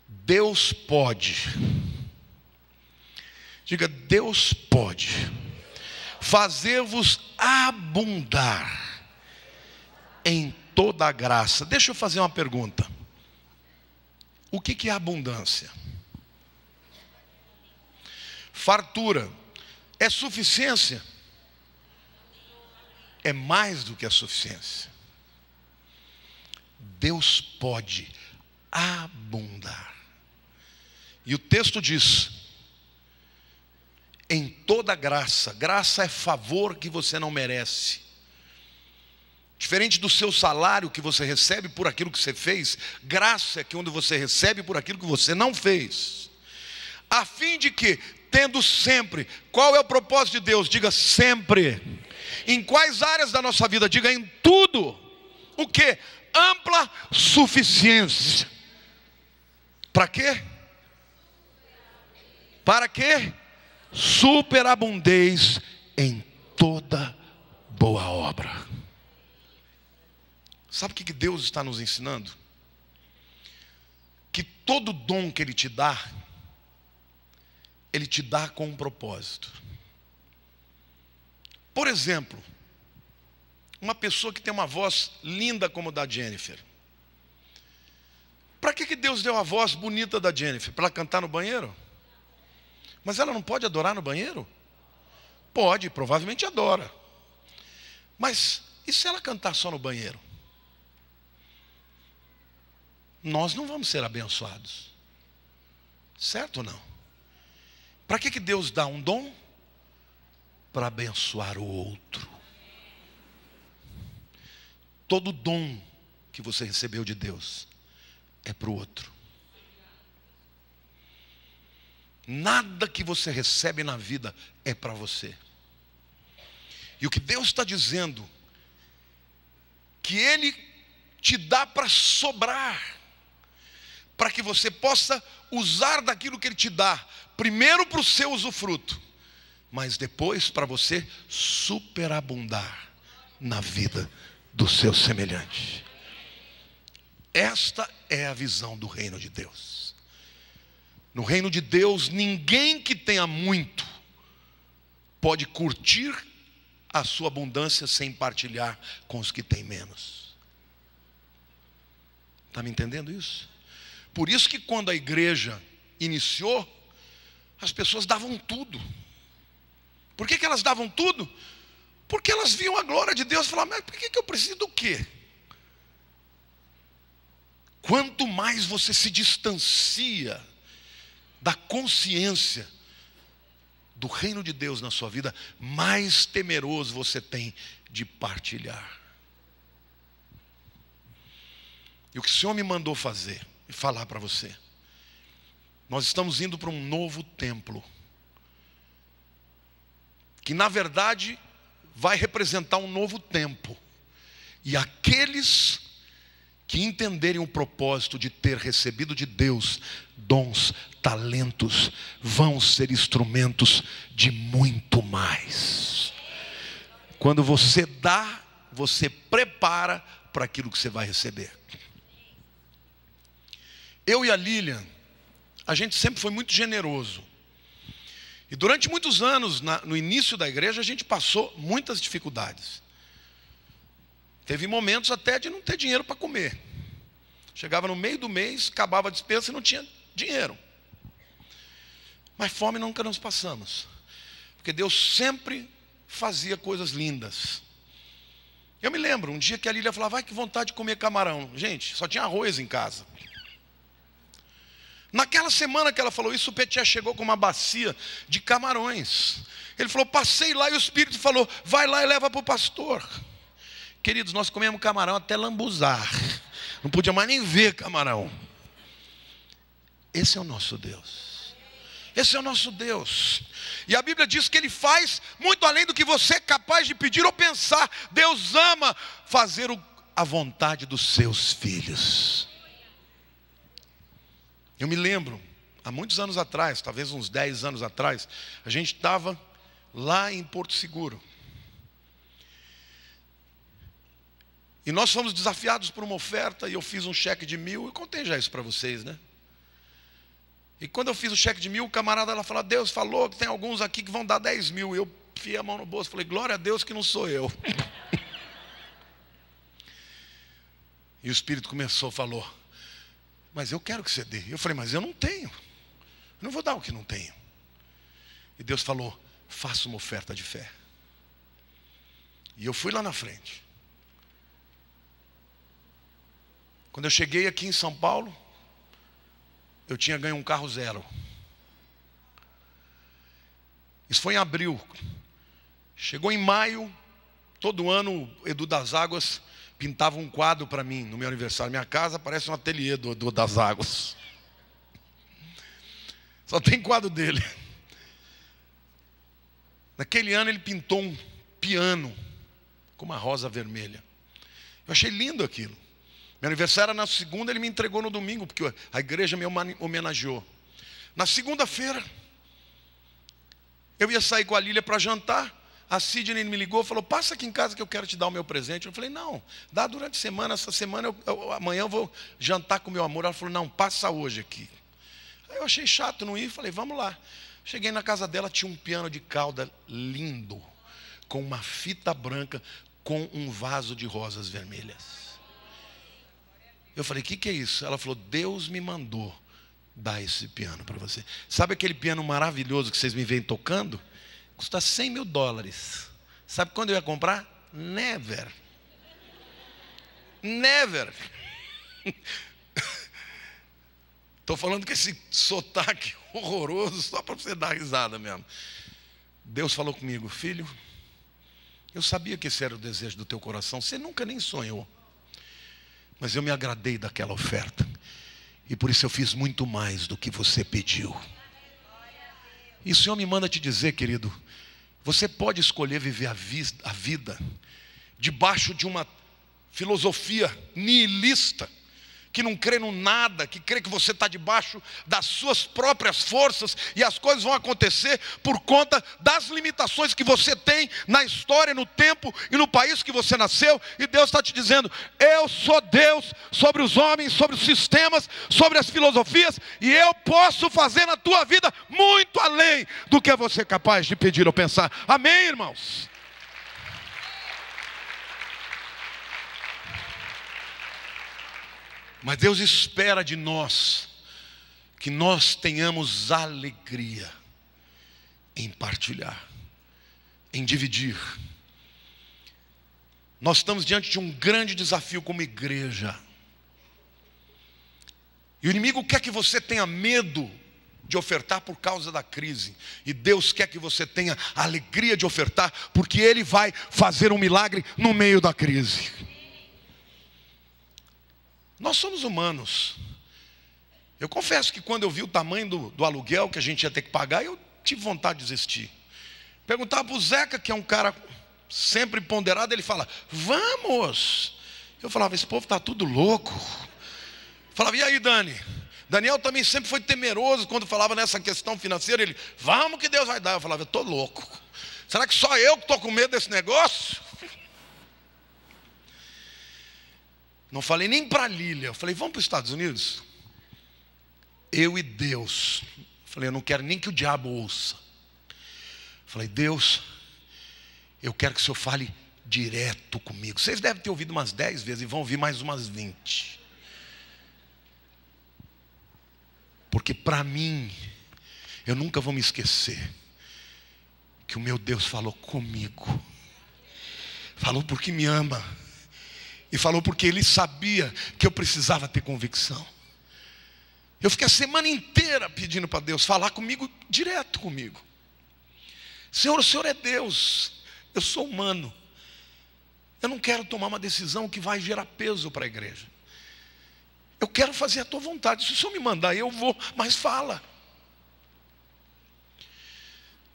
Deus pode, diga, Deus pode fazer-vos abundar em toda a graça. Deixa eu fazer uma pergunta. O que é abundância? Fartura é suficiência? É mais do que a suficiência. Deus pode abundar. E o texto diz: em toda graça. Graça é favor que você não merece. Diferente do seu salário que você recebe por aquilo que você fez, graça é que onde você recebe por aquilo que você não fez. A fim de que, tendo sempre, qual é o propósito de Deus? Diga sempre. Em quais áreas da nossa vida? Diga em tudo. O que? Ampla suficiência. Para quê? Para quê? Superabundez em toda boa obra. Sabe o que Deus está nos ensinando? Que todo dom que Ele te dá com um propósito. Por exemplo, uma pessoa que tem uma voz linda como a da Jennifer. Para que Deus deu a voz bonita da Jennifer? Para ela cantar no banheiro? Mas ela não pode adorar no banheiro? Pode, provavelmente adora. Mas e se ela cantar só no banheiro? Nós não vamos ser abençoados. Certo ou não? Para que Deus dá um dom? Para abençoar o outro. Todo dom que você recebeu de Deus é para o outro. Nada que você recebe na vida é para você. E o que Deus está dizendo, que Ele te dá para sobrar, para que você possa usar daquilo que Ele te dá, primeiro para o seu usufruto, mas depois para você superabundar na vida do seu semelhante. Esta é a visão do reino de Deus. No reino de Deus, ninguém que tenha muito pode curtir a sua abundância sem partilhar com os que têm menos. Está me entendendo isso? Por isso que quando a igreja iniciou, as pessoas davam tudo. Por que elas davam tudo? Porque elas viam a glória de Deus e falavam: mas por que eu preciso do quê? Quanto mais você se distancia da consciência do reino de Deus na sua vida, mais temeroso você tem de partilhar. E o que o Senhor me mandou fazer e falar para você: nós estamos indo para um novo templo, que na verdade vai representar um novo tempo. E aqueles que entenderem o propósito de ter recebido de Deus dons, talentos, vão ser instrumentos de muito mais. Quando você dá, você prepara para aquilo que você vai receber. Eu e a Lilian, a gente sempre foi muito generoso. E durante muitos anos, no início da igreja, a gente passou muitas dificuldades. Teve momentos até de não ter dinheiro para comer. Chegava no meio do mês, acabava a despesa e não tinha dinheiro. Mas fome nunca nos passamos. Porque Deus sempre fazia coisas lindas. Eu me lembro, um dia que a Lília falava: vai, que vontade de comer camarão. Gente, só tinha arroz em casa. Naquela semana que ela falou isso, o Petiá chegou com uma bacia de camarões. Ele falou, passei lá e o Espírito falou, vai lá e leva para o pastor. Queridos, nós comemos camarão até lambuzar. Não podia mais nem ver camarão. Esse é o nosso Deus. Esse é o nosso Deus. E a Bíblia diz que Ele faz muito além do que você é capaz de pedir ou pensar. Deus ama fazer a vontade dos seus filhos. Eu me lembro, há muitos anos atrás, talvez uns 10 anos atrás, a gente estava lá em Porto Seguro. E nós fomos desafiados por uma oferta, e eu fiz um cheque de 1.000, eu contei já isso para vocês, né? E quando eu fiz o cheque de 1.000, o camarada lá falou, Deus falou que tem alguns aqui que vão dar 10.000. Eu enfiei a mão no bolso, falei, glória a Deus que não sou eu. E o Espírito começou, falou, mas eu quero que você dê. Eu falei, mas eu não tenho. Eu não vou dar o que não tenho. E Deus falou, faça uma oferta de fé. E eu fui lá na frente. Quando eu cheguei aqui em São Paulo, eu tinha ganho um carro zero. Isso foi em abril. Chegou em maio, todo ano o Edu das Águas pintava um quadro para mim no meu aniversário. Minha casa parece um ateliê do Edu das Águas. Só tem quadro dele. Naquele ano ele pintou um piano com uma rosa vermelha. Eu achei lindo aquilo. Meu aniversário era na segunda, ele me entregou no domingo, porque a igreja me homenageou. Na segunda-feira, eu ia sair com a Lília para jantar. A Sidney me ligou e falou, passa aqui em casa que eu quero te dar o meu presente. Eu falei, não, dá durante a semana. Essa semana, amanhã eu vou jantar com meu amor. Ela falou, não, passa hoje aqui. Aí eu achei chato não ir, falei, vamos lá. Cheguei na casa dela, tinha um piano de cauda lindo, com uma fita branca, com um vaso de rosas vermelhas. Eu falei, o que é isso? Ela falou, Deus me mandou dar esse piano para você. Sabe aquele piano maravilhoso que vocês me veem tocando? Custa $100.000. Sabe quando eu ia comprar? Never. Never. Estou falando com esse sotaque horroroso só para você dar risada mesmo. Deus falou comigo, filho, eu sabia que esse era o desejo do teu coração. Você nunca nem sonhou. Mas eu me agradei daquela oferta. E por isso eu fiz muito mais do que você pediu. E o Senhor me manda te dizer, querido, você pode escolher viver a vida debaixo de uma filosofia nihilista, que não crê no nada, que crê que você está debaixo das suas próprias forças e as coisas vão acontecer por conta das limitações que você tem na história, no tempo e no país que você nasceu. E Deus está te dizendo, eu sou Deus sobre os homens, sobre os sistemas, sobre as filosofias, e eu posso fazer na tua vida muito além do que você é capaz de pedir ou pensar. Amém, irmãos? Mas Deus espera de nós que nós tenhamos alegria em partilhar, em dividir. Nós estamos diante de um grande desafio como igreja. E o inimigo quer que você tenha medo de ofertar por causa da crise. E Deus quer que você tenha alegria de ofertar, porque Ele vai fazer um milagre no meio da crise. Nós somos humanos. Eu confesso que quando eu vi o tamanho do aluguel que a gente ia ter que pagar, eu tive vontade de desistir. Perguntava para o Zeca, que é um cara sempre ponderado, ele fala, vamos. Eu falava, esse povo está tudo louco. Falava, e aí, Dani? Daniel também sempre foi temeroso quando falava nessa questão financeira. Ele, vamos que Deus vai dar. Eu falava, eu estou louco. Será que só eu que estou com medo desse negócio? Não falei nem para a Lília. Eu falei, vamos para os Estados Unidos? Eu e Deus. Eu falei, eu não quero nem que o diabo ouça. Eu falei, Deus, eu quero que o Senhor fale direto comigo. Vocês devem ter ouvido umas 10 vezes e vão ouvir mais umas 20. Porque para mim, eu nunca vou me esquecer que o meu Deus falou comigo. Falou porque me ama. E falou porque Ele sabia que eu precisava ter convicção. Eu fiquei a semana inteira pedindo para Deus falar comigo, direto comigo. Senhor, o Senhor é Deus, eu sou humano. Eu não quero tomar uma decisão que vai gerar peso para a igreja. Eu quero fazer a tua vontade. Se o Senhor me mandar, eu vou, mas fala.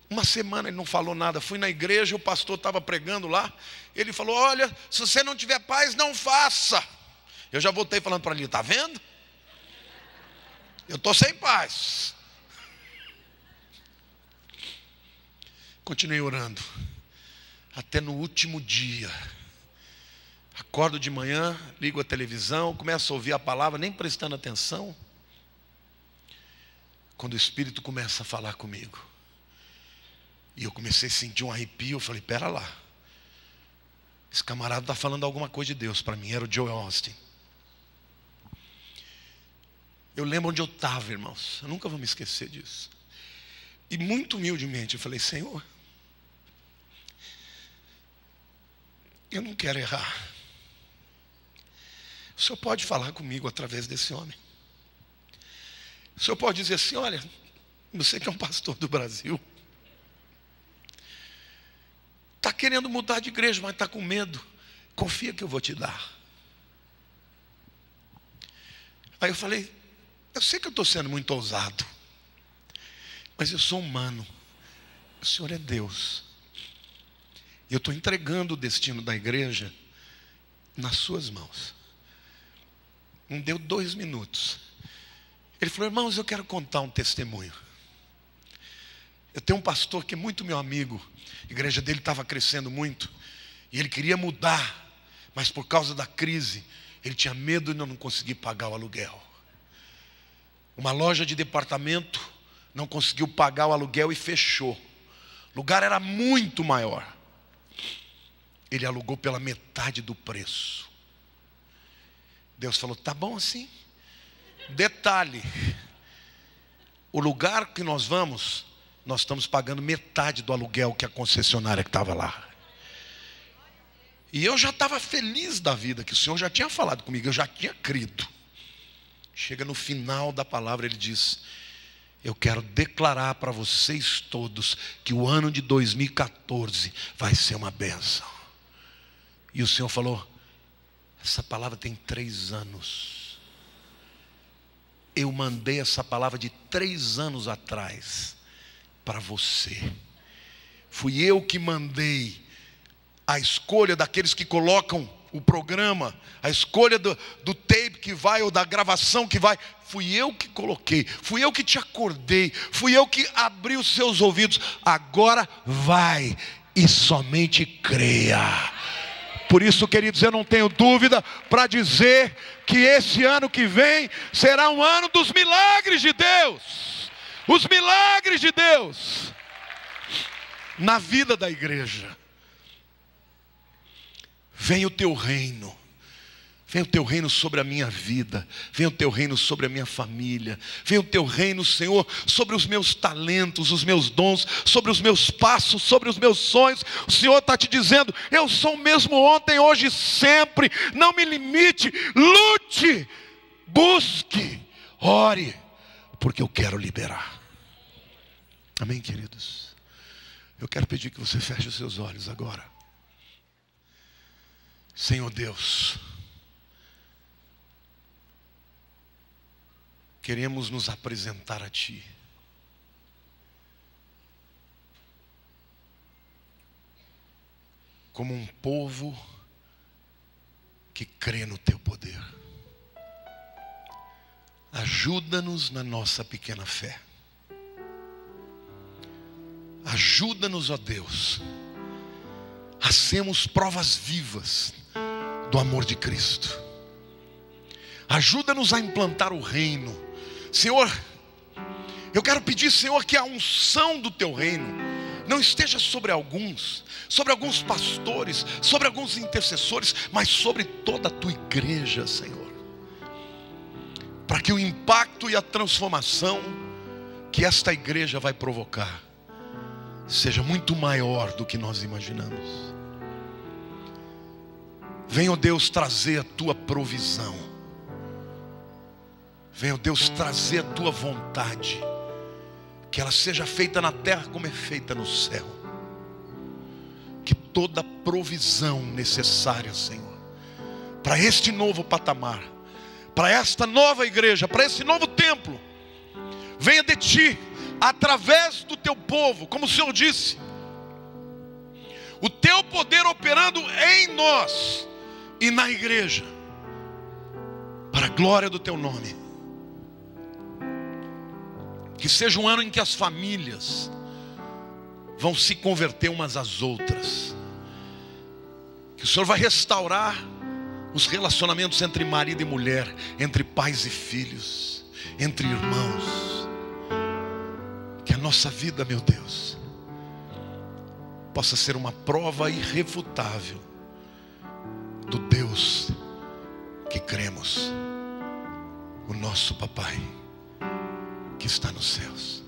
Uma semana ele não falou nada. Fui na igreja, o pastor estava pregando lá. Ele falou: olha, se você não tiver paz, não faça. Eu já voltei falando para ele: está vendo? Eu estou sem paz. Continuei orando. Até no último dia. Acordo de manhã, ligo a televisão, começo a ouvir a palavra, nem prestando atenção. Quando o Espírito começa a falar comigo. E eu comecei a sentir um arrepio. Eu falei: pera lá. Esse camarada está falando alguma coisa de Deus para mim. Era o Joel Austin. Eu lembro onde eu estava, irmãos. Eu nunca vou me esquecer disso. E muito humildemente eu falei: Senhor, eu não quero errar. O Senhor pode falar comigo através desse homem. O Senhor pode dizer assim: olha, você que é um pastor do Brasil, está querendo mudar de igreja, mas está com medo. Confia que eu vou te dar. Aí eu falei: eu sei que eu estou sendo muito ousado, mas eu sou humano. O Senhor é Deus. E eu estou entregando o destino da igreja nas suas mãos. Não deu 2 minutos. Ele falou: irmãos, eu quero contar um testemunho. Eu tenho um pastor que é muito meu amigo. A igreja dele estava crescendo muito. E ele queria mudar. Mas por causa da crise, ele tinha medo de não conseguir pagar o aluguel. Uma loja de departamento não conseguiu pagar o aluguel e fechou. O lugar era muito maior. Ele alugou pela metade do preço. Deus falou: tá bom assim. Detalhe: o lugar que nós vamos, nós estamos pagando metade do aluguel que a concessionária que estava lá. E eu já estava feliz da vida, que o Senhor já tinha falado comigo, eu já tinha crido. Chega no final da palavra, ele diz: eu quero declarar para vocês todos que o ano de 2014 vai ser uma bênção. E o Senhor falou: essa palavra tem 3 anos. Eu mandei essa palavra de 3 anos atrás para você. Fui eu que mandei a escolha daqueles que colocam o programa, a escolha do tape que vai ou da gravação que vai. Fui eu que coloquei, fui eu que te acordei, fui eu que abri os seus ouvidos. Agora vai e somente creia. Por isso, queridos, eu não tenho dúvida para dizer que esse ano que vem será um ano dos milagres de Deus. Os milagres de Deus na vida da igreja. Venha o teu reino. Venha o teu reino sobre a minha vida. Venha o teu reino sobre a minha família. Venha o teu reino, Senhor, sobre os meus talentos, os meus dons, sobre os meus passos, sobre os meus sonhos. O Senhor está te dizendo: eu sou o mesmo ontem, hoje e sempre. Não me limite, lute, busque, ore, porque eu quero liberar. Amém, queridos? Eu quero pedir que você feche os seus olhos agora. Senhor Deus, queremos nos apresentar a Ti. Como um povo que crê no Teu poder. Ajuda-nos na nossa pequena fé. Ajuda-nos, ó Deus, a sermos provas vivas do amor de Cristo. Ajuda-nos a implantar o reino. Senhor, eu quero pedir, Senhor, que a unção do Teu reino não esteja sobre alguns pastores, sobre alguns intercessores, mas sobre toda a Tua igreja, Senhor. Para que o impacto e a transformação que esta igreja vai provocar seja muito maior do que nós imaginamos. Venha, ó Deus, trazer a Tua provisão. Venha, Deus, trazer a tua vontade, que ela seja feita na terra como é feita no céu. Que toda provisão necessária, Senhor, para este novo patamar, para esta nova igreja, para esse novo templo, venha de ti, através do teu povo, como o Senhor disse, o teu poder operando em nós e na igreja, para a glória do teu nome. Que seja um ano em que as famílias vão se converter umas às outras, que o Senhor vai restaurar os relacionamentos entre marido e mulher, entre pais e filhos, entre irmãos. Que a nossa vida, meu Deus, possa ser uma prova irrefutável do Deus que cremos, o nosso Papai que está nos céus.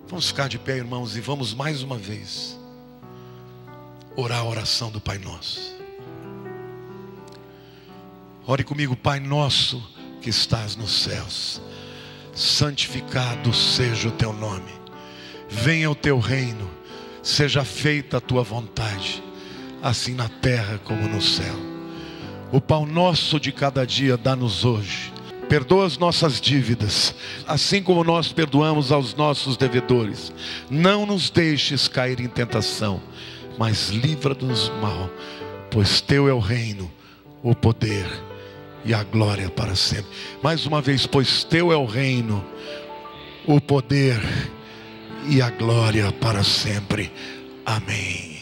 Vamos ficar de pé, irmãos, e vamos mais uma vez orar a oração do Pai Nosso. Ore comigo. Pai nosso que estás nos céus, santificado seja o teu nome. Venha o teu reino, seja feita a tua vontade, assim na terra como no céu. O pão nosso de cada dia dá-nos hoje. Perdoa as nossas dívidas, assim como nós perdoamos aos nossos devedores. Não nos deixes cair em tentação, mas livra-nos do mal, pois teu é o reino, o poder e a glória para sempre. Mais uma vez, pois teu é o reino, o poder e a glória para sempre. Amém.